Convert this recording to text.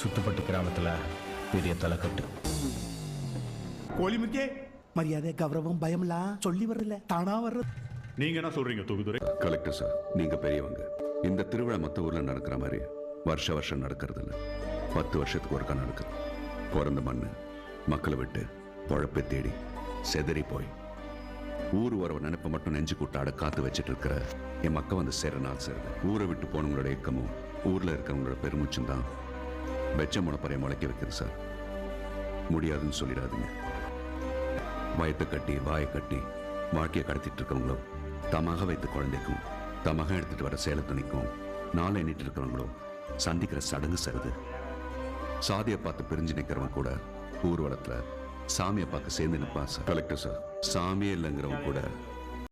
சுத்துப்பட்டி கிராமத்தில் பெரிய தலைக்கட்டு. கோழிமுக்கே மரியாதை கௌரவம் பயம்லாம் சொல்லி வர்றல தானா வர்றது. நீங்க என்ன சொல்றீங்க தூக்குதுரை? கலெக்டர் சார், நீங்க பெரியவங்க. இந்த திருவிழா மற்ற ஊர்ல நடக்கிற மாதிரி வருஷம் நடக்கிறது இல்லை. 10 வருஷத்துக்கு ஒருக்கா நடக்குது. பிறந்த மண்ணு மக்களை விட்டு பொழப்பை தேடி செதறி போய் ஊர் உறவு நினைப்ப மட்டும் நெஞ்சு கூட்டாட காத்து வச்சுட்டு இருக்கிற என் மக்கள் வந்து சேர நாள் சேருது. ஊரை விட்டு போனவங்களோட இயக்கமும் ஊர்ல இருக்கிறவங்களோட பெருமூச்சும் தான் வெச்ச முளைப்பறைய முளைக்க வைக்கிறது சார். முடியாதுன்னு சொல்லிடாதீங்க. வயத்தை கட்டி வாயை கட்டி வாழ்க்கையை கடத்திட்டு இருக்கவங்களும் தமாக வைத்த குழந்தைக்கும் தமாக எடுத்துட்டு வர சேல துணிக்கும் நாளை எண்ணிட்டு இருக்கிறவங்களும் சந்திக்கிற சடங்கு சருது. சாதியை பார்த்து பிரிஞ்சு நிற்கிறவன் கூட ஊர்வலத்துல சாமியை பார்க்க சேர்ந்து நிற்பான் சார். கலெக்டர் சார், சாமியே இல்லைங்கிறவங்க கூட